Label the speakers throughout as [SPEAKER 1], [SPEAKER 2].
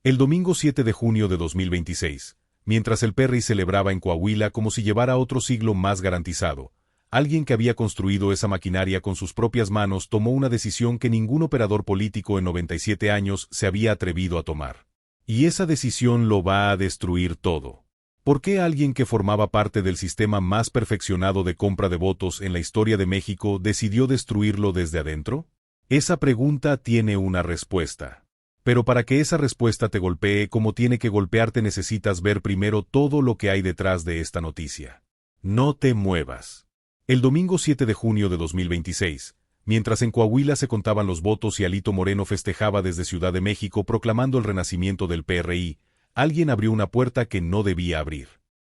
[SPEAKER 1] El domingo 7 de junio de 2026, mientras el PRI celebraba en Coahuila como si llevara otro siglo más garantizado, alguien que había construido esa maquinaria con sus propias manos tomó una decisión que ningún operador político en 97 años se había atrevido a tomar. Y esa decisión lo va a destruir todo. ¿Por qué alguien que formaba parte del sistema más perfeccionado de compra de votos en la historia de México decidió destruirlo desde adentro? Esa pregunta tiene una respuesta. Pero para que esa respuesta te golpee como tiene que golpearte necesitas ver primero todo lo que hay detrás de esta noticia. No te muevas. El domingo 7 de junio de 2026, mientras en Coahuila se contaban los votos y Alito Moreno festejaba desde Ciudad de México proclamando el renacimiento del PRI, alguien abrió una puerta que no debía abrir.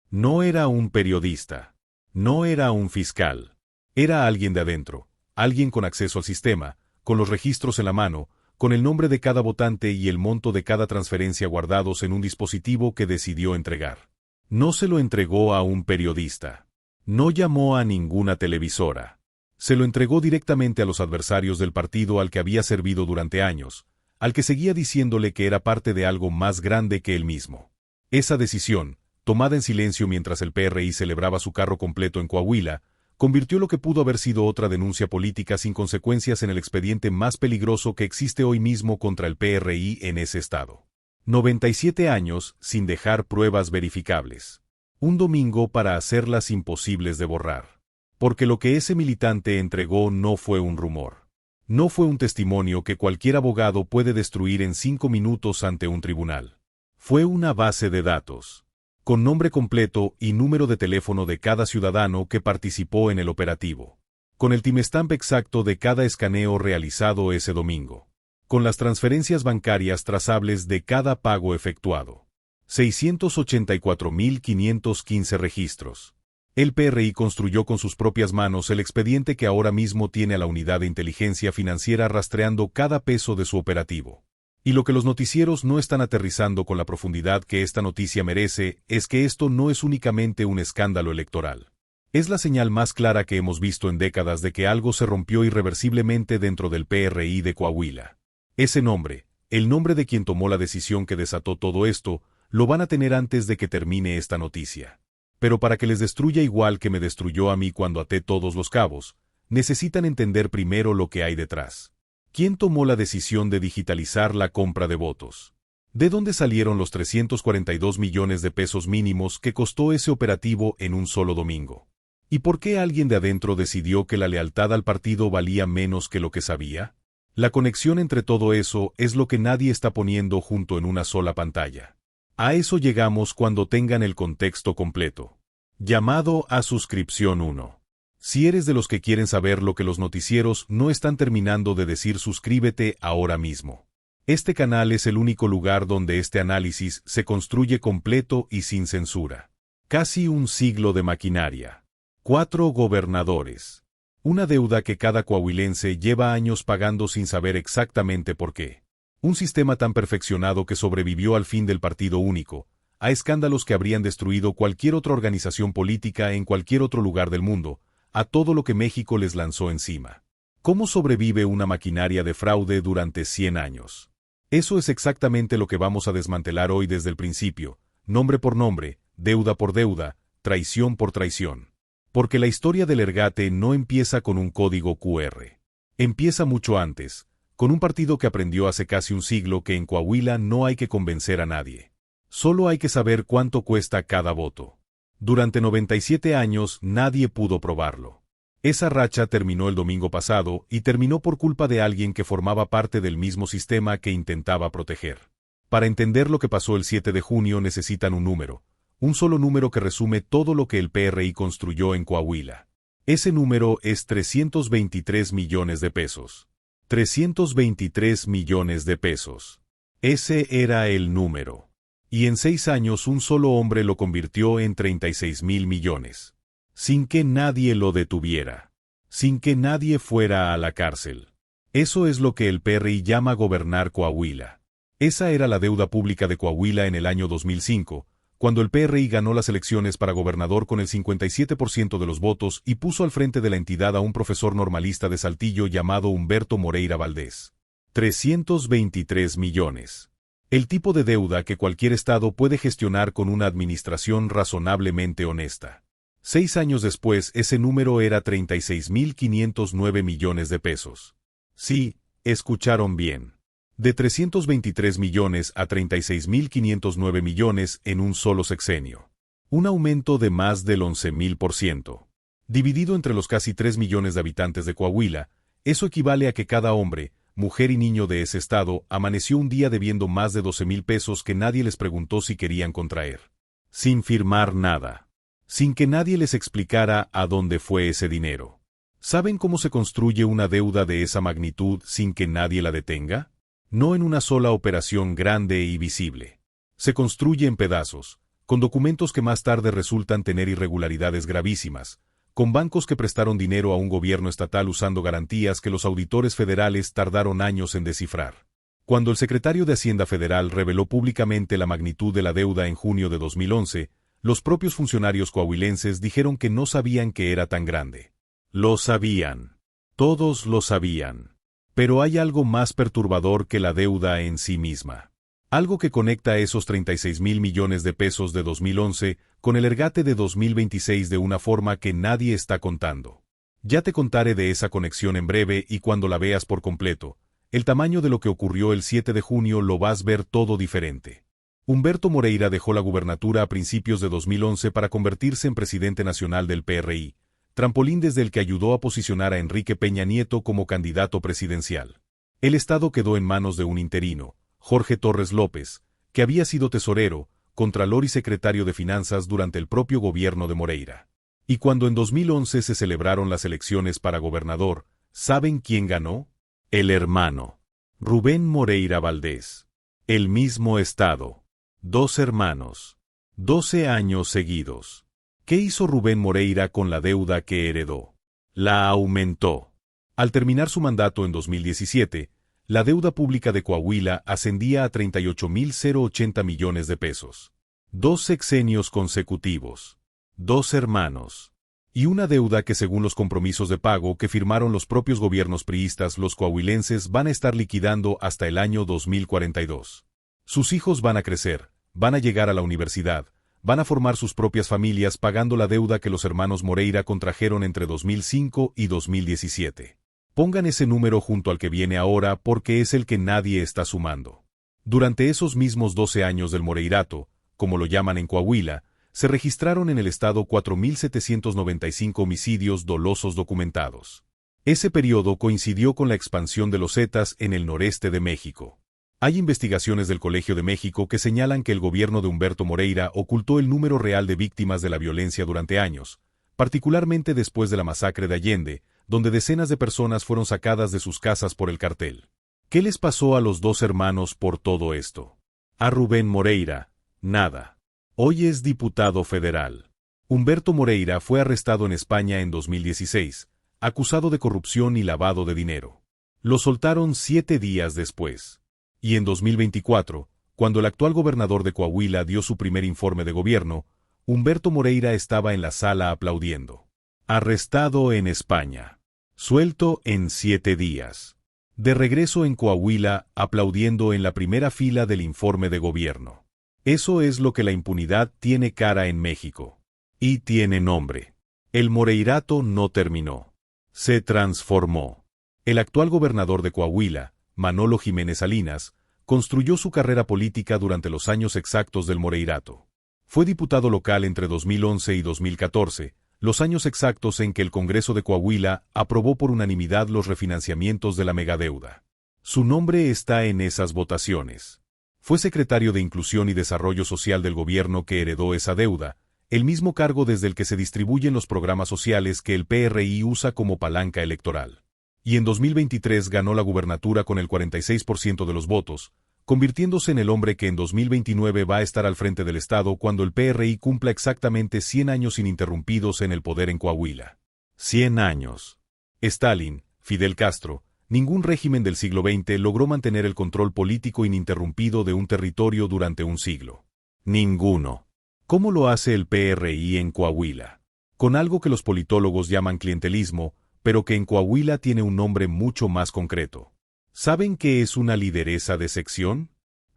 [SPEAKER 1] No era un periodista. No era un fiscal. Era alguien de adentro, alguien con acceso al sistema, con los registros en la mano, con el nombre de cada votante y el monto de cada transferencia guardados en un dispositivo que decidió entregar. No se lo entregó a un periodista. No llamó a ninguna televisora. Se lo entregó directamente a los adversarios del partido al que había servido durante años, al que seguía diciéndole que era parte de algo más grande que él mismo. Esa decisión, tomada en silencio mientras el PRI celebraba su carro completo en Coahuila, convirtió lo que pudo haber sido otra denuncia política sin consecuencias en el expediente más peligroso que existe hoy mismo contra el PRI en ese estado. 97 años sin dejar pruebas verificables. Un domingo para hacerlas imposibles de borrar. Porque lo que ese militante entregó no fue un rumor. No fue un testimonio que cualquier abogado puede destruir en 5 minutos ante un tribunal. Fue una base de datos, con nombre completo y número de teléfono de cada ciudadano que participó en el operativo, con el timestamp exacto de cada escaneo realizado ese domingo, con las transferencias bancarias trazables de cada pago efectuado. 684.515 registros. El PRI construyó con sus propias manos el expediente que ahora mismo tiene a la Unidad de Inteligencia Financiera rastreando cada peso de su operativo. Y lo que los noticieros no están aterrizando con la profundidad que esta noticia merece es que esto no es únicamente un escándalo electoral. Es la señal más clara que hemos visto en décadas de que algo se rompió irreversiblemente dentro del PRI de Coahuila. Ese nombre, el nombre de quien tomó la decisión que desató todo esto, lo van a tener antes de que termine esta noticia. Pero para que les destruya igual que me destruyó a mí cuando até todos los cabos, necesitan entender primero lo que hay detrás. ¿Quién tomó la decisión de digitalizar la compra de votos? ¿De dónde salieron los 342 millones de pesos mínimos que costó ese operativo en un solo domingo? ¿Y por qué alguien de adentro decidió que la lealtad al partido valía menos que lo que sabía? La conexión entre todo eso es lo que nadie está poniendo junto en una sola pantalla. A eso llegamos cuando tengan el contexto completo. Llamado a suscripción 1. Si eres de los que quieren saber lo que los noticieros no están terminando de decir, suscríbete ahora mismo. Este canal es el único lugar donde este análisis se construye completo y sin censura. Casi un siglo de maquinaria. 4 gobernadores. Una deuda que cada coahuilense lleva años pagando sin saber exactamente por qué. Un sistema tan perfeccionado que sobrevivió al fin del partido único, a escándalos que habrían destruido cualquier otra organización política en cualquier otro lugar del mundo, a todo lo que México les lanzó encima. ¿Cómo sobrevive una maquinaria de fraude durante 100 años? Eso es exactamente lo que vamos a desmantelar hoy desde el principio, nombre por nombre, deuda por deuda, traición por traición. Porque la historia del Ergate no empieza con un código QR. Empieza mucho antes, con un partido que aprendió hace casi un siglo que en Coahuila no hay que convencer a nadie. Solo hay que saber cuánto cuesta cada voto. Durante 97 años nadie pudo probarlo. Esa racha terminó el domingo pasado y terminó por culpa de alguien que formaba parte del mismo sistema que intentaba proteger. Para entender lo que pasó el 7 de junio necesitan un número, un solo número que resume todo lo que el PRI construyó en Coahuila. Ese número es 323 millones de pesos. 323 millones de pesos. Ese era el número. Y en 6 años un solo hombre lo convirtió en 36.000 millones. Sin que nadie lo detuviera. Sin que nadie fuera a la cárcel. Eso es lo que el PRI llama gobernar Coahuila. Esa era la deuda pública de Coahuila en el año 2005, cuando el PRI ganó las elecciones para gobernador con el 57% de los votos y puso al frente de la entidad a un profesor normalista de Saltillo llamado Humberto Moreira Valdés. 323 millones. El tipo de deuda que cualquier Estado puede gestionar con una administración razonablemente honesta. 6 años después, ese número era 36.509 millones de pesos. Sí, escucharon bien. De 323 millones a 36.509 millones en un solo sexenio. Un aumento de más del 11.000%. Dividido entre los casi 3 millones de habitantes de Coahuila, eso equivale a que cada hombre, mujer y niño de ese estado amaneció un día debiendo más de 12,000 pesos que nadie les preguntó si querían contraer. Sin firmar nada. Sin que nadie les explicara a dónde fue ese dinero. ¿Saben cómo se construye una deuda de esa magnitud sin que nadie la detenga? No en una sola operación grande y visible. Se construye en pedazos, con documentos que más tarde resultan tener irregularidades gravísimas, con bancos que prestaron dinero a un gobierno estatal usando garantías que los auditores federales tardaron años en descifrar. Cuando el secretario de Hacienda Federal reveló públicamente la magnitud de la deuda en junio de 2011, los propios funcionarios coahuilenses dijeron que no sabían que era tan grande. Lo sabían. Todos lo sabían. Pero hay algo más perturbador que la deuda en sí misma. Algo que conecta esos 36,000 millones de pesos de 2011 con el Ergate de 2026 de una forma que nadie está contando. Ya te contaré de esa conexión en breve y cuando la veas por completo, el tamaño de lo que ocurrió el 7 de junio lo vas a ver todo diferente. Humberto Moreira dejó la gubernatura a principios de 2011 para convertirse en presidente nacional del PRI, trampolín desde el que ayudó a posicionar a Enrique Peña Nieto como candidato presidencial. El estado quedó en manos de un interino, Jorge Torres López, que había sido tesorero, contralor y secretario de Finanzas durante el propio gobierno de Moreira. Y cuando en 2011 se celebraron las elecciones para gobernador, ¿saben quién ganó? El hermano. Rubén Moreira Valdés. El mismo estado. 2 hermanos. 12 años seguidos. ¿Qué hizo Rubén Moreira con la deuda que heredó? La aumentó. Al terminar su mandato en 2017, la deuda pública de Coahuila ascendía a 38,080 millones de pesos. 2 sexenios consecutivos. 2 hermanos. Y una deuda que según los compromisos de pago que firmaron los propios gobiernos priistas, los coahuilenses van a estar liquidando hasta el año 2042. Sus hijos van a crecer, van a llegar a la universidad, van a formar sus propias familias pagando la deuda que los hermanos Moreira contrajeron entre 2005 y 2017. Pongan ese número junto al que viene ahora porque es el que nadie está sumando. Durante esos mismos 12 años del Moreirato, como lo llaman en Coahuila, se registraron en el estado 4,795 homicidios dolosos documentados. Ese periodo coincidió con la expansión de los Zetas en el noreste de México. Hay investigaciones del Colegio de México que señalan que el gobierno de Humberto Moreira ocultó el número real de víctimas de la violencia durante años, particularmente después de la masacre de Allende, donde decenas de personas fueron sacadas de sus casas por el cartel. ¿Qué les pasó a los 2 hermanos por todo esto? A Rubén Moreira, nada. Hoy es diputado federal. Humberto Moreira fue arrestado en España en 2016, acusado de corrupción y lavado de dinero. Lo soltaron 7 días después. Y en 2024, cuando el actual gobernador de Coahuila dio su primer informe de gobierno, Humberto Moreira estaba en la sala aplaudiendo. Arrestado en España. Suelto en 7 días. De regreso en Coahuila, aplaudiendo en la primera fila del informe de gobierno. Eso es lo que la impunidad tiene cara en México. Y tiene nombre. El Moreirato no terminó. Se transformó. El actual gobernador de Coahuila, Manolo Jiménez Salinas, construyó su carrera política durante los años exactos del Moreirato. Fue diputado local entre 2011 y 2014, los años exactos en que el Congreso de Coahuila aprobó por unanimidad los refinanciamientos de la megadeuda. Su nombre está en esas votaciones. Fue secretario de Inclusión y Desarrollo Social del gobierno que heredó esa deuda, el mismo cargo desde el que se distribuyen los programas sociales que el PRI usa como palanca electoral. Y en 2023 ganó la gubernatura con el 46% de los votos, convirtiéndose en el hombre que en 2029 va a estar al frente del Estado cuando el PRI cumpla exactamente 100 años ininterrumpidos en el poder en Coahuila. 100 años. Stalin, Fidel Castro, ningún régimen del siglo XX logró mantener el control político ininterrumpido de un territorio durante un siglo. Ninguno. ¿Cómo lo hace el PRI en Coahuila? Con algo que los politólogos llaman clientelismo, pero que en Coahuila tiene un nombre mucho más concreto. ¿Saben qué es una lideresa de sección?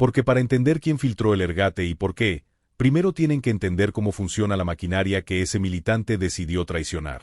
[SPEAKER 1] Porque para entender quién filtró el ergate y por qué, primero tienen que entender cómo funciona la maquinaria que ese militante decidió traicionar.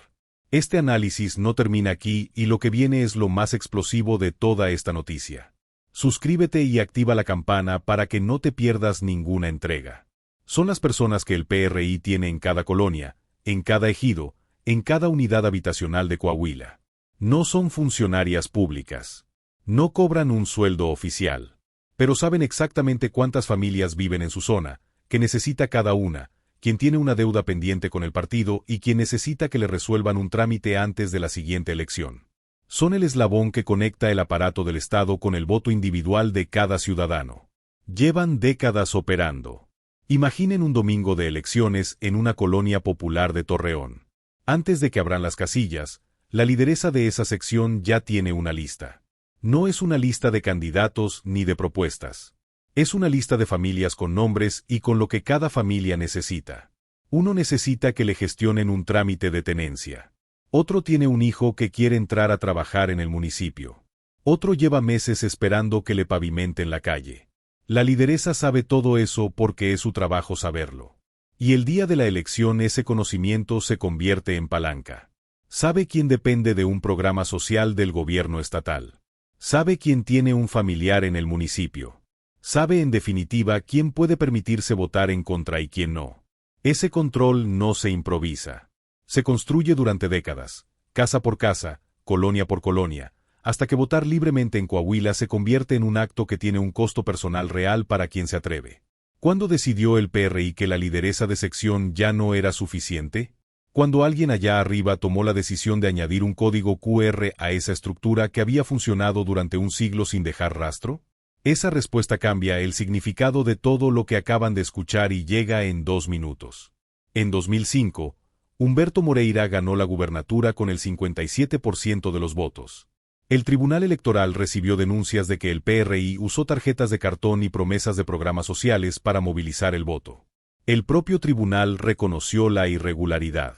[SPEAKER 1] Este análisis no termina aquí y lo que viene es lo más explosivo de toda esta noticia. Suscríbete y activa la campana para que no te pierdas ninguna entrega. Son las personas que el PRI tiene en cada colonia, en cada ejido, en cada unidad habitacional de Coahuila. No son funcionarias públicas. No cobran un sueldo oficial. Pero saben exactamente cuántas familias viven en su zona, que necesita cada una, quien tiene una deuda pendiente con el partido y quien necesita que le resuelvan un trámite antes de la siguiente elección. Son el eslabón que conecta el aparato del Estado con el voto individual de cada ciudadano. Llevan décadas operando. Imaginen un domingo de elecciones en una colonia popular de Torreón. Antes de que abran las casillas, la lideresa de esa sección ya tiene una lista. No es una lista de candidatos ni de propuestas. Es una lista de familias con nombres y con lo que cada familia necesita. Uno necesita que le gestionen un trámite de tenencia. Otro tiene un hijo que quiere entrar a trabajar en el municipio. Otro lleva meses esperando que le pavimenten la calle. La lideresa sabe todo eso porque es su trabajo saberlo. Y el día de la elección ese conocimiento se convierte en palanca. Sabe quién depende de un programa social del gobierno estatal. Sabe quién tiene un familiar en el municipio. Sabe en definitiva quién puede permitirse votar en contra y quién no. Ese control no se improvisa. Se construye durante décadas, casa por casa, colonia por colonia, hasta que votar libremente en Coahuila se convierte en un acto que tiene un costo personal real para quien se atreve. ¿Cuándo decidió el PRI que la lideresa de sección ya no era suficiente? Cuando alguien allá arriba tomó la decisión de añadir un código QR a esa estructura que había funcionado durante un siglo sin dejar rastro. Esa respuesta cambia el significado de todo lo que acaban de escuchar y llega en 2 minutos. En 2005, Humberto Moreira ganó la gubernatura con el 57% de los votos. El Tribunal Electoral recibió denuncias de que el PRI usó tarjetas de cartón y promesas de programas sociales para movilizar el voto. El propio tribunal reconoció la irregularidad.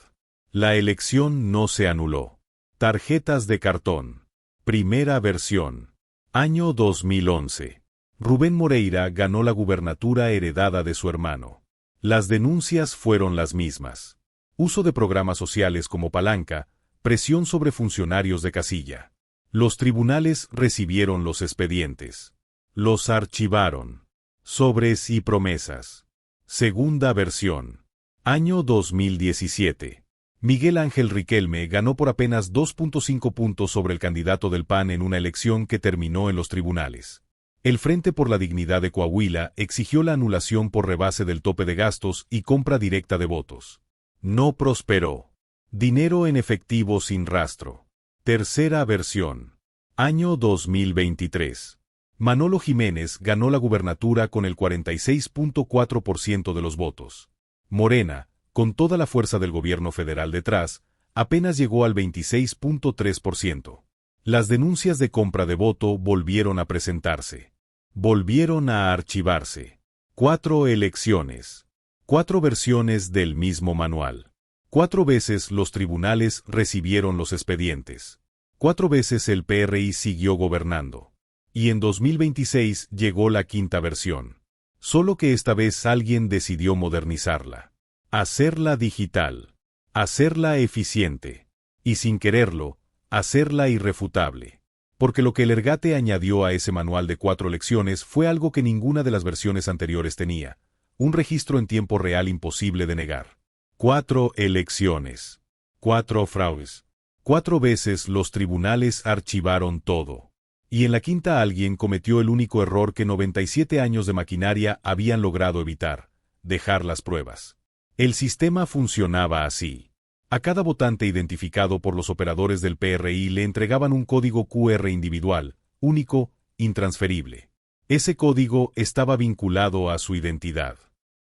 [SPEAKER 1] La elección no se anuló. Tarjetas de cartón. Primera versión. Año 2011. Rubén Moreira ganó la gubernatura heredada de su hermano. Las denuncias fueron las mismas. Uso de programas sociales como palanca, presión sobre funcionarios de casilla. Los tribunales recibieron los expedientes. Los archivaron. Sobres y promesas. Segunda versión. Año 2017. Miguel Ángel Riquelme ganó por apenas 2.5 puntos sobre el candidato del PAN en una elección que terminó en los tribunales. El Frente por la Dignidad de Coahuila exigió la anulación por rebase del tope de gastos y compra directa de votos. No prosperó. Dinero en efectivo sin rastro. Tercera versión. Año 2023. Manolo Jiménez ganó la gubernatura con el 46.4% de los votos. Morena, con toda la fuerza del gobierno federal detrás, apenas llegó al 26.3%. Las denuncias de compra de voto volvieron a presentarse. Volvieron a archivarse. 4 elecciones. 4 versiones del mismo manual. 4 veces los tribunales recibieron los expedientes. 4 veces el PRI siguió gobernando. Y en 2026 llegó la 5ª versión. Solo que esta vez alguien decidió modernizarla. Hacerla digital. Hacerla eficiente. Y sin quererlo, hacerla irrefutable. Porque lo que el Ergate añadió a ese manual de 4 elecciones fue algo que ninguna de las versiones anteriores tenía. Un registro en tiempo real imposible de negar. 4 elecciones. 4 fraudes. 4 veces los tribunales archivaron todo. Y en la 5ª alguien cometió el único error que 97 años de maquinaria habían logrado evitar: dejar las pruebas. El sistema funcionaba así. A cada votante identificado por los operadores del PRI le entregaban un código QR individual, único, intransferible. Ese código estaba vinculado a su identidad.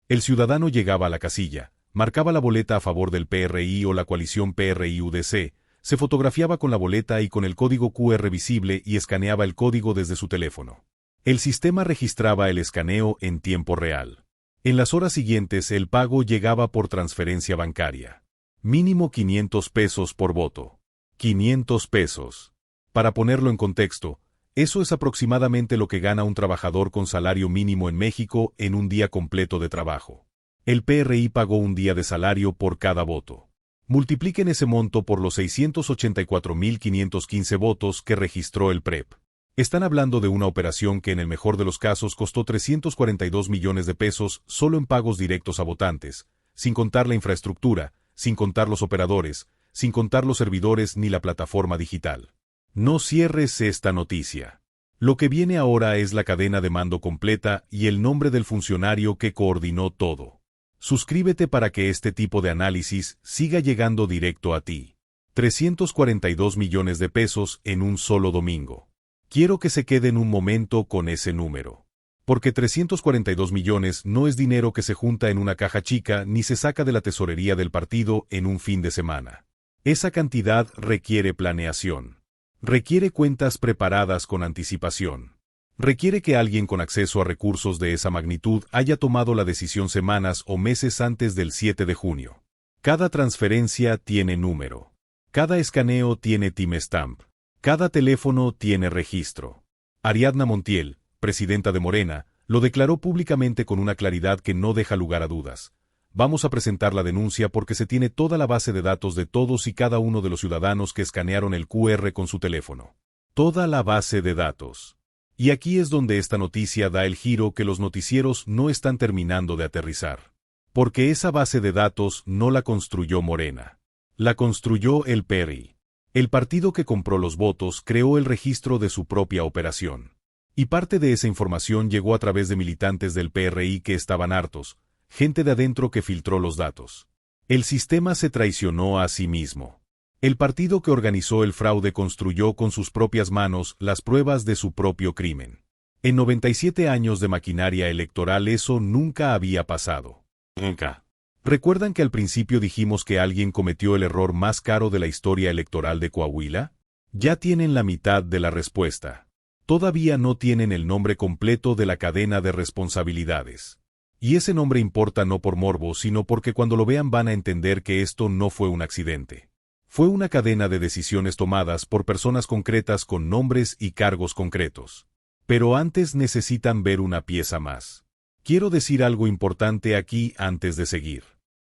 [SPEAKER 1] El ciudadano llegaba a la casilla, marcaba la boleta a favor del PRI o la coalición PRI-UDC, se fotografiaba con la boleta y con el código QR visible y escaneaba el código desde su teléfono. El sistema registraba el escaneo en tiempo real. En las horas siguientes el pago llegaba por transferencia bancaria. Mínimo 500 pesos por voto. 500 pesos. Para ponerlo en contexto, Eso es aproximadamente lo que gana un trabajador con salario mínimo en México en un día completo de trabajo. El PRI pagó un día de salario por cada voto. Multipliquen ese monto por los 684.515 votos que registró el PREP. Están hablando de una operación que en el mejor de los casos costó 342 millones de pesos solo en pagos directos a votantes, sin contar la infraestructura, sin contar los operadores, sin contar los servidores ni la plataforma digital. No cierres esta noticia. Lo que viene ahora es la cadena de mando completa y el nombre del funcionario que coordinó todo. Suscríbete para que este tipo de análisis siga llegando directo a ti. 342 millones de pesos en un solo domingo. Quiero que se queden un momento con ese número. Porque 342 millones no es dinero que se junta en una caja chica ni se saca de la tesorería del partido en un fin de semana. Esa cantidad requiere planeación. Requiere cuentas preparadas con anticipación. Requiere que alguien con acceso a recursos de esa magnitud haya tomado la decisión semanas o meses antes del 7 de junio. Cada transferencia tiene número. Cada escaneo tiene timestamp. Cada teléfono tiene registro. Ariadna Montiel, presidenta de Morena, lo declaró públicamente con una claridad que no deja lugar a dudas. Vamos a presentar la denuncia porque se tiene toda la base de datos de todos y cada uno de los ciudadanos que escanearon el QR con su teléfono. Toda la base de datos. Y aquí es donde esta noticia da el giro que los noticieros no están terminando de aterrizar. Porque esa base de datos no la construyó Morena. La construyó el PRI. El partido que compró los votos creó el registro de su propia operación. Y parte de esa información llegó a través de militantes del PRI que estaban hartos, gente de adentro que filtró los datos. El sistema se traicionó a sí mismo. El partido que organizó el fraude construyó con sus propias manos las pruebas de su propio crimen. En 97 años de maquinaria electoral eso nunca había pasado. Nunca. ¿Recuerdan que al principio dijimos que alguien cometió el error más caro de la historia electoral de Coahuila? Ya tienen la mitad de la respuesta. Todavía no tienen el nombre completo de la cadena de responsabilidades. Y ese nombre importa no por morbo, sino porque cuando lo vean van a entender que esto no fue un accidente. Fue una cadena de decisiones tomadas por personas concretas con nombres y cargos concretos. Pero antes necesitan ver una pieza más. Quiero decir algo importante aquí antes de seguir.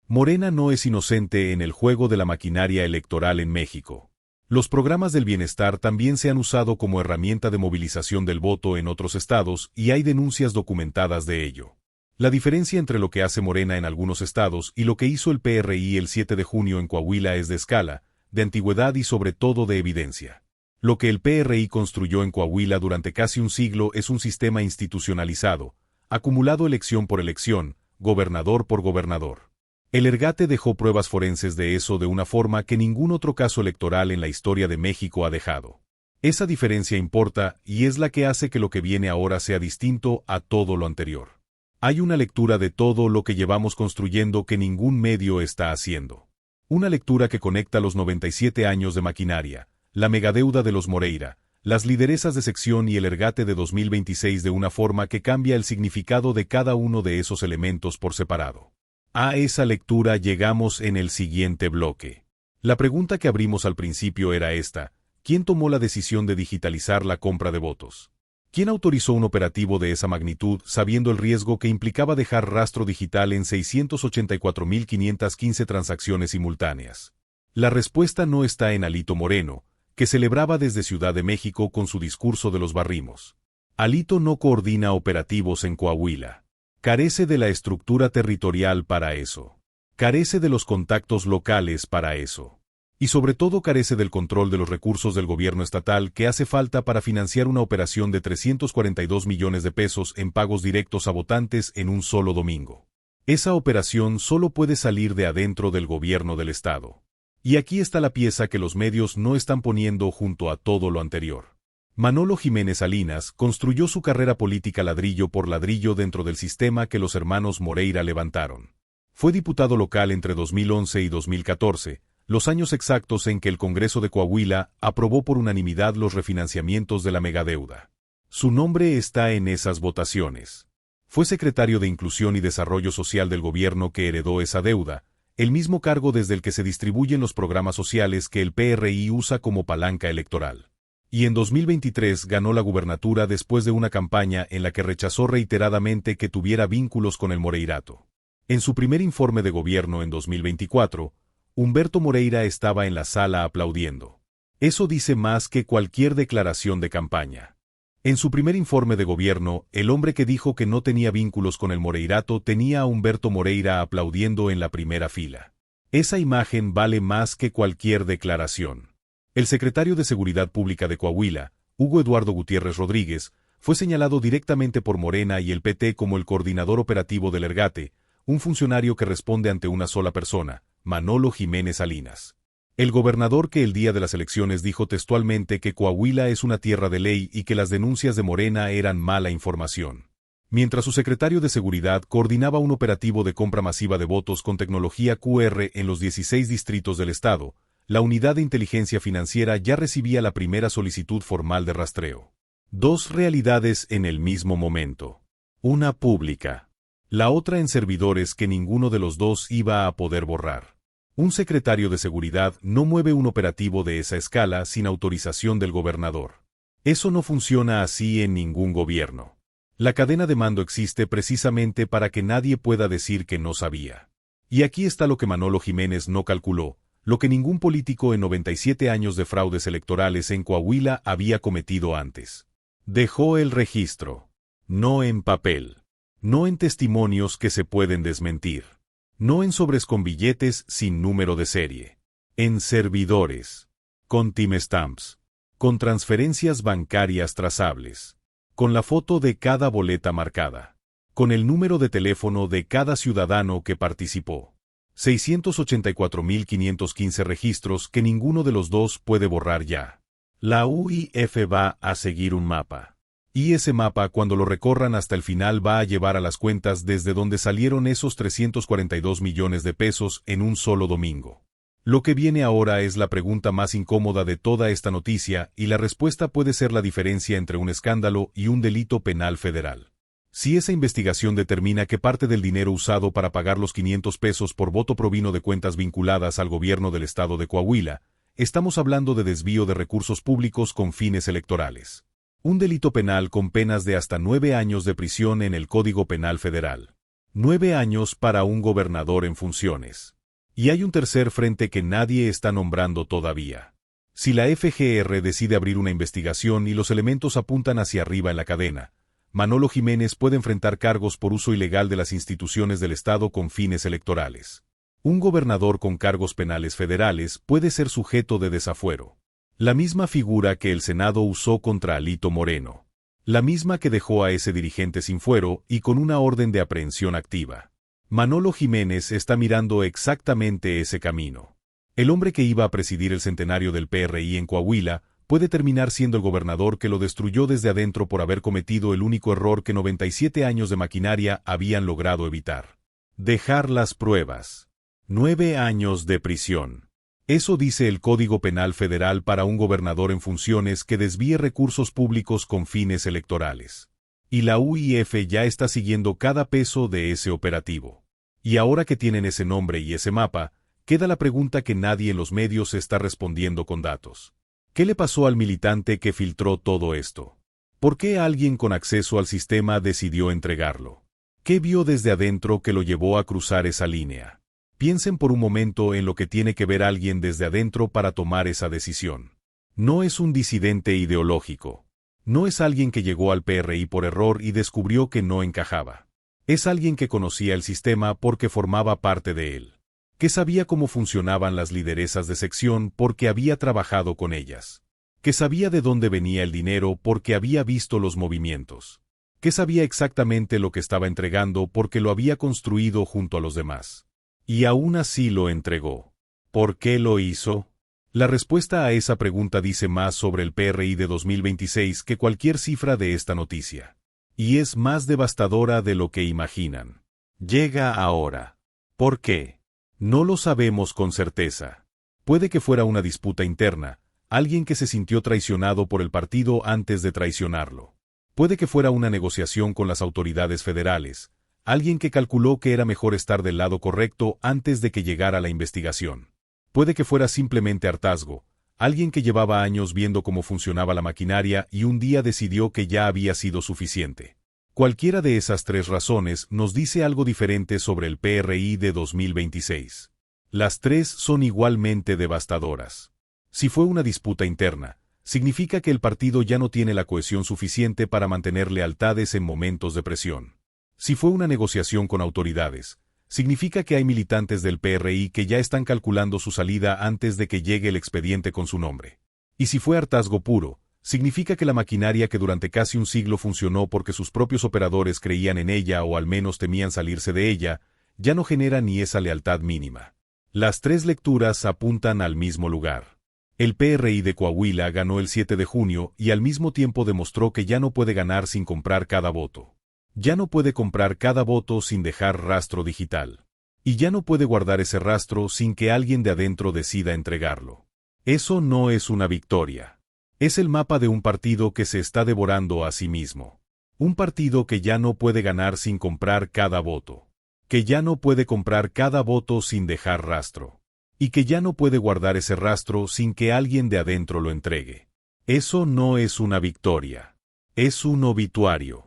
[SPEAKER 1] Morena no es inocente en el juego de la maquinaria electoral en México. Los programas del bienestar también se han usado como herramienta de movilización del voto en otros estados y hay denuncias documentadas de ello. La diferencia entre lo que hace Morena en algunos estados y lo que hizo el PRI el 7 de junio en Coahuila es de escala, de antigüedad y sobre todo de evidencia. Lo que el PRI construyó en Coahuila durante casi un siglo es un sistema institucionalizado, acumulado elección por elección, gobernador por gobernador. El Ergate dejó pruebas forenses de eso de una forma que ningún otro caso electoral en la historia de México ha dejado. Esa diferencia importa y es la que hace que lo que viene ahora sea distinto a todo lo anterior. Hay una lectura de todo lo que llevamos construyendo que ningún medio está haciendo. Una lectura que conecta los 97 años de maquinaria, la megadeuda de los Moreira, las lideresas de sección y el Ergate de 2026 de una forma que cambia el significado de cada uno de esos elementos por separado. A esa lectura llegamos en el siguiente bloque. La pregunta que abrimos al principio era esta: ¿quién tomó la decisión de digitalizar la compra de votos? ¿Quién autorizó un operativo de esa magnitud sabiendo el riesgo que implicaba dejar rastro digital en 684.515 transacciones simultáneas? La respuesta no está en Alito Moreno, que celebraba desde Ciudad de México con su discurso de los barrimos. Alito no coordina operativos en Coahuila. Carece de la estructura territorial para eso. Carece de los contactos locales para eso. Y sobre todo carece del control de los recursos del gobierno estatal que hace falta para financiar una operación de 342 millones de pesos en pagos directos a votantes en un solo domingo. Esa operación solo puede salir de adentro del gobierno del estado. Y aquí está la pieza que los medios no están poniendo junto a todo lo anterior. Manolo Jiménez Salinas construyó su carrera política ladrillo por ladrillo dentro del sistema que los hermanos Moreira levantaron. Fue diputado local entre 2011 y 2014, los años exactos en que el Congreso de Coahuila aprobó por unanimidad los refinanciamientos de la megadeuda. Su nombre está en esas votaciones. Fue secretario de Inclusión y Desarrollo Social del gobierno que heredó esa deuda, el mismo cargo desde el que se distribuyen los programas sociales que el PRI usa como palanca electoral. Y en 2023 ganó la gubernatura después de una campaña en la que rechazó reiteradamente que tuviera vínculos con el Moreirato. En su primer informe de gobierno en 2024, Humberto Moreira estaba en la sala aplaudiendo. Eso dice más que cualquier declaración de campaña. En su primer informe de gobierno, el hombre que dijo que no tenía vínculos con el Moreirato tenía a Humberto Moreira aplaudiendo en la primera fila. Esa imagen vale más que cualquier declaración. El secretario de Seguridad Pública de Coahuila, Hugo Eduardo Gutiérrez Rodríguez, fue señalado directamente por Morena y el PT como el coordinador operativo del Ergate, un funcionario que responde ante una sola persona, Manolo Jiménez Salinas. El gobernador que el día de las elecciones dijo textualmente que Coahuila es una tierra de ley y que las denuncias de Morena eran mala información. Mientras su secretario de Seguridad coordinaba un operativo de compra masiva de votos con tecnología QR en los 16 distritos del estado, la Unidad de Inteligencia Financiera ya recibía la primera solicitud formal de rastreo. Dos realidades en el mismo momento. Una pública. La otra en servidores que ninguno de los dos iba a poder borrar. Un secretario de Seguridad no mueve un operativo de esa escala sin autorización del gobernador. Eso no funciona así en ningún gobierno. La cadena de mando existe precisamente para que nadie pueda decir que no sabía. Y aquí está lo que Manolo Jiménez no calculó, lo que ningún político en 97 años de fraudes electorales en Coahuila había cometido antes. Dejó el registro. No en papel. No en testimonios que se pueden desmentir. No en sobres con billetes sin número de serie. En servidores. Con timestamps. Con transferencias bancarias trazables. Con la foto de cada boleta marcada. Con el número de teléfono de cada ciudadano que participó. 684.515 registros que ninguno de los dos puede borrar ya. La UIF va a seguir un mapa. Y ese mapa, cuando lo recorran hasta el final, va a llevar a las cuentas desde donde salieron esos 342 millones de pesos en un solo domingo. Lo que viene ahora es la pregunta más incómoda de toda esta noticia, y la respuesta puede ser la diferencia entre un escándalo y un delito penal federal. Si esa investigación determina que parte del dinero usado para pagar los 500 pesos por voto provino de cuentas vinculadas al gobierno del estado de Coahuila, estamos hablando de desvío de recursos públicos con fines electorales. Un delito penal con penas de hasta 9 años de prisión en el Código Penal Federal. 9 años para un gobernador en funciones. Y hay un tercer frente que nadie está nombrando todavía. Si la FGR decide abrir una investigación y los elementos apuntan hacia arriba en la cadena, Manolo Jiménez puede enfrentar cargos por uso ilegal de las instituciones del Estado con fines electorales. Un gobernador con cargos penales federales puede ser sujeto de desafuero. La misma figura que el Senado usó contra Alito Moreno. La misma que dejó a ese dirigente sin fuero y con una orden de aprehensión activa. Manolo Jiménez está mirando exactamente ese camino. El hombre que iba a presidir el centenario del PRI en Coahuila puede terminar siendo el gobernador que lo destruyó desde adentro por haber cometido el único error que 97 años de maquinaria habían logrado evitar. Dejar las pruebas. 9 años de prisión. Eso dice el Código Penal Federal para un gobernador en funciones que desvíe recursos públicos con fines electorales. Y la UIF ya está siguiendo cada peso de ese operativo. Y ahora que tienen ese nombre y ese mapa, queda la pregunta que nadie en los medios está respondiendo con datos. ¿Qué le pasó al militante que filtró todo esto? ¿Por qué alguien con acceso al sistema decidió entregarlo? ¿Qué vio desde adentro que lo llevó a cruzar esa línea? Piensen por un momento en lo que tiene que ver alguien desde adentro para tomar esa decisión. No es un disidente ideológico. No es alguien que llegó al PRI por error y descubrió que no encajaba. Es alguien que conocía el sistema porque formaba parte de él. Que sabía cómo funcionaban las lideresas de sección porque había trabajado con ellas. Que sabía de dónde venía el dinero porque había visto los movimientos. Que sabía exactamente lo que estaba entregando porque lo había construido junto a los demás. Y aún así lo entregó. ¿Por qué lo hizo? La respuesta a esa pregunta dice más sobre el PRI de 2026 que cualquier cifra de esta noticia. Y es más devastadora de lo que imaginan. Llega ahora. ¿Por qué? No lo sabemos con certeza. Puede que fuera una disputa interna, alguien que se sintió traicionado por el partido antes de traicionarlo. Puede que fuera una negociación con las autoridades federales, alguien que calculó que era mejor estar del lado correcto antes de que llegara la investigación. Puede que fuera simplemente hartazgo, alguien que llevaba años viendo cómo funcionaba la maquinaria y un día decidió que ya había sido suficiente. Cualquiera de esas tres razones nos dice algo diferente sobre el PRI de 2026. Las tres son igualmente devastadoras. Si fue una disputa interna, significa que el partido ya no tiene la cohesión suficiente para mantener lealtades en momentos de presión. Si fue una negociación con autoridades, significa que hay militantes del PRI que ya están calculando su salida antes de que llegue el expediente con su nombre. Y si fue hartazgo puro, significa que la maquinaria que durante casi un siglo funcionó porque sus propios operadores creían en ella o al menos temían salirse de ella, ya no genera ni esa lealtad mínima. Las tres lecturas apuntan al mismo lugar. El PRI de Coahuila ganó el 7 de junio y al mismo tiempo demostró que ya no puede ganar sin comprar cada voto. Ya no puede comprar cada voto sin dejar rastro digital. Y ya no puede guardar ese rastro sin que alguien de adentro decida entregarlo. Eso no es una victoria. Es el mapa de un partido que se está devorando a sí mismo. Un partido que ya no puede ganar sin comprar cada voto. Que ya no puede comprar cada voto sin dejar rastro. Y que ya no puede guardar ese rastro sin que alguien de adentro lo entregue. Eso no es una victoria. Es un obituario.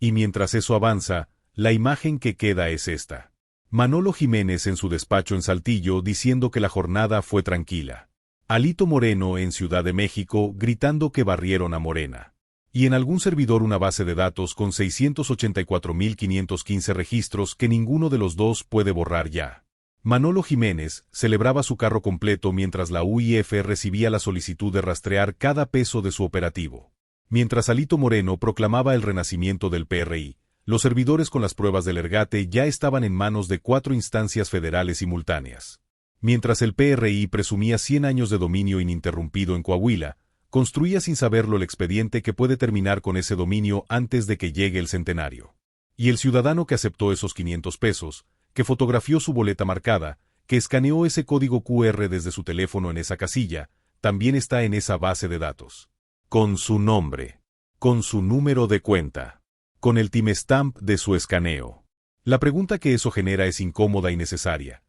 [SPEAKER 1] Y mientras eso avanza, la imagen que queda es esta. Manolo Jiménez en su despacho en Saltillo diciendo que la jornada fue tranquila. Alito Moreno en Ciudad de México gritando que barrieron a Morena. Y en algún servidor una base de datos con 684.515 registros que ninguno de los dos puede borrar ya. Manolo Jiménez celebraba su carro completo mientras la UIF recibía la solicitud de rastrear cada peso de su operativo. Mientras Alito Moreno proclamaba el renacimiento del PRI, los servidores con las pruebas del Ergate ya estaban en manos de 4 instancias federales simultáneas. Mientras el PRI presumía 100 años de dominio ininterrumpido en Coahuila, construía sin saberlo el expediente que puede terminar con ese dominio antes de que llegue el centenario. Y el ciudadano que aceptó esos 500 pesos, que fotografió su boleta marcada, que escaneó ese código QR desde su teléfono en esa casilla, también está en esa base de datos. Con su nombre, con su número de cuenta, con el timestamp de su escaneo. La pregunta que eso genera es incómoda y necesaria.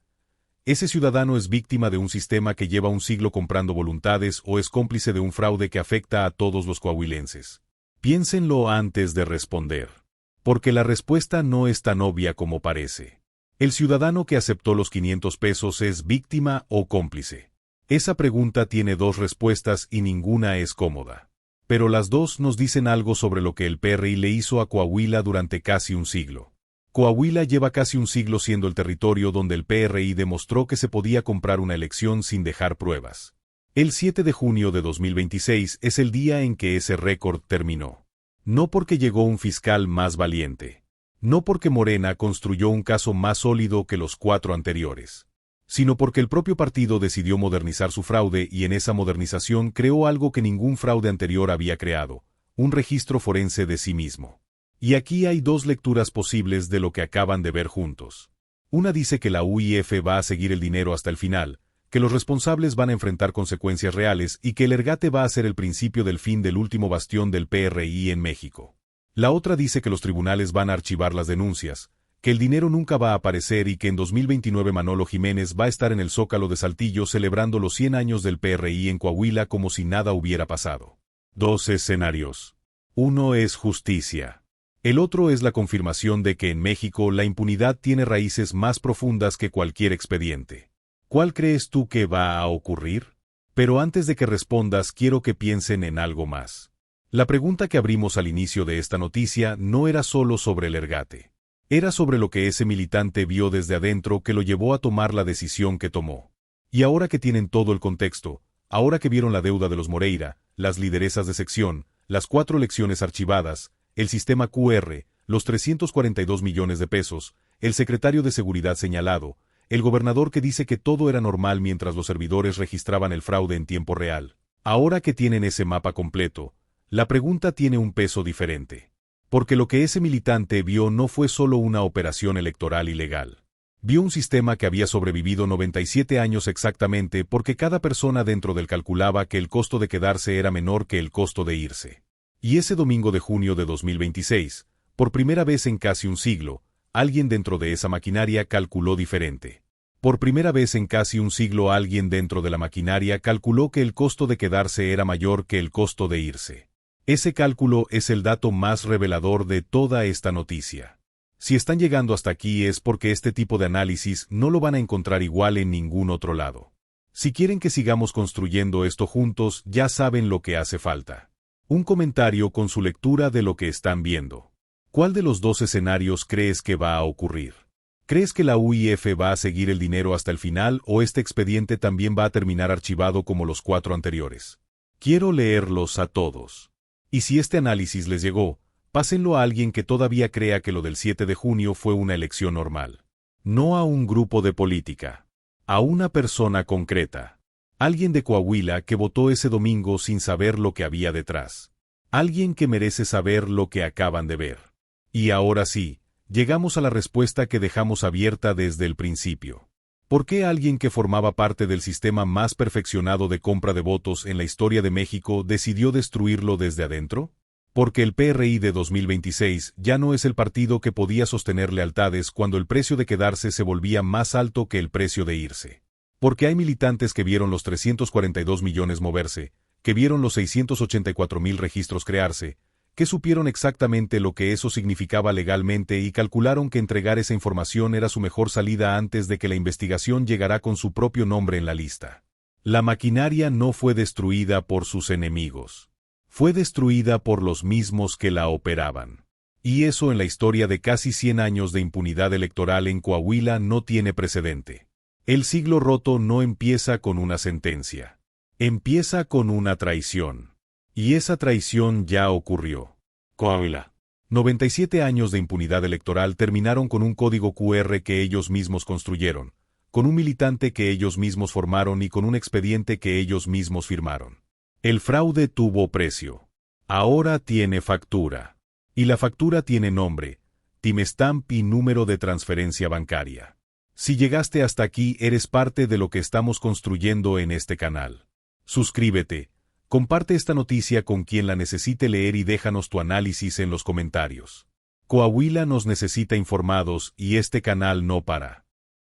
[SPEAKER 1] ¿Ese ciudadano es víctima de un sistema que lleva un siglo comprando voluntades o es cómplice de un fraude que afecta a todos los coahuilenses? Piénsenlo antes de responder. Porque la respuesta no es tan obvia como parece. ¿El ciudadano que aceptó los 500 pesos es víctima o cómplice? Esa pregunta tiene dos respuestas y ninguna es cómoda. Pero las dos nos dicen algo sobre lo que el PRI le hizo a Coahuila durante casi un siglo. Coahuila lleva casi un siglo siendo el territorio donde el PRI demostró que se podía comprar una elección sin dejar pruebas. El 7 de junio de 2026 es el día en que ese récord terminó. No porque llegó un fiscal más valiente. No porque Morena construyó un caso más sólido que los 4 anteriores. Sino porque el propio partido decidió modernizar su fraude y en esa modernización creó algo que ningún fraude anterior había creado, un registro forense de sí mismo. Y aquí hay dos lecturas posibles de lo que acaban de ver juntos. Una dice que la UIF va a seguir el dinero hasta el final, que los responsables van a enfrentar consecuencias reales y que el Ergate va a ser el principio del fin del último bastión del PRI en México. La otra dice que los tribunales van a archivar las denuncias, que el dinero nunca va a aparecer y que en 2029 Manolo Jiménez va a estar en el Zócalo de Saltillo celebrando los 100 años del PRI en Coahuila como si nada hubiera pasado. Dos escenarios. Uno es justicia. El otro es la confirmación de que en México la impunidad tiene raíces más profundas que cualquier expediente. ¿Cuál crees tú que va a ocurrir? Pero antes de que respondas quiero que piensen en algo más. La pregunta que abrimos al inicio de esta noticia no era solo sobre el Ergate. Era sobre lo que ese militante vio desde adentro que lo llevó a tomar la decisión que tomó. Y ahora que tienen todo el contexto, ahora que vieron la deuda de los Moreira, las lideresas de sección, las 4 elecciones archivadas, el sistema QR, los 342 millones de pesos, el secretario de Seguridad señalado, el gobernador que dice que todo era normal mientras los servidores registraban el fraude en tiempo real. Ahora que tienen ese mapa completo, la pregunta tiene un peso diferente. Porque lo que ese militante vio no fue solo una operación electoral ilegal. Vio un sistema que había sobrevivido 97 años exactamente porque cada persona dentro del calculaba que el costo de quedarse era menor que el costo de irse. Y ese domingo de junio de 2026, por primera vez en casi un siglo, alguien dentro de esa maquinaria calculó diferente. Por primera vez en casi un siglo alguien dentro de la maquinaria calculó que el costo de quedarse era mayor que el costo de irse. Ese cálculo es el dato más revelador de toda esta noticia. Si están llegando hasta aquí es porque este tipo de análisis no lo van a encontrar igual en ningún otro lado. Si quieren que sigamos construyendo esto juntos, ya saben lo que hace falta. Un comentario con su lectura de lo que están viendo. ¿Cuál de los dos escenarios crees que va a ocurrir? ¿Crees que la UIF va a seguir el dinero hasta el final o este expediente también va a terminar archivado como los 4 anteriores? Quiero leerlos a todos. Y si este análisis les llegó, pásenlo a alguien que todavía crea que lo del 7 de junio fue una elección normal. No a un grupo de política. A una persona concreta. Alguien de Coahuila que votó ese domingo sin saber lo que había detrás. Alguien que merece saber lo que acaban de ver. Y ahora sí, llegamos a la respuesta que dejamos abierta desde el principio. ¿Por qué alguien que formaba parte del sistema más perfeccionado de compra de votos en la historia de México decidió destruirlo desde adentro? Porque el PRI de 2026 ya no es el partido que podía sostener lealtades cuando el precio de quedarse se volvía más alto que el precio de irse. Porque hay militantes que vieron los 342 millones moverse, que vieron los 684,000 registros crearse, que supieron exactamente lo que eso significaba legalmente y calcularon que entregar esa información era su mejor salida antes de que la investigación llegara con su propio nombre en la lista. La maquinaria no fue destruida por sus enemigos. Fue destruida por los mismos que la operaban. Y eso en la historia de casi 100 años de impunidad electoral en Coahuila no tiene precedente. El siglo roto no empieza con una sentencia. Empieza con una traición. Y esa traición ya ocurrió. Coahuila. 97 años de impunidad electoral terminaron con un código QR que ellos mismos construyeron, con un militante que ellos mismos formaron y con un expediente que ellos mismos firmaron. El fraude tuvo precio. Ahora tiene factura. Y la factura tiene nombre, timestamp y número de transferencia bancaria. Si llegaste hasta aquí eres parte de lo que estamos construyendo en este canal. Suscríbete, comparte esta noticia con quien la necesite leer y déjanos tu análisis en los comentarios. Coahuila nos necesita informados y este canal no para.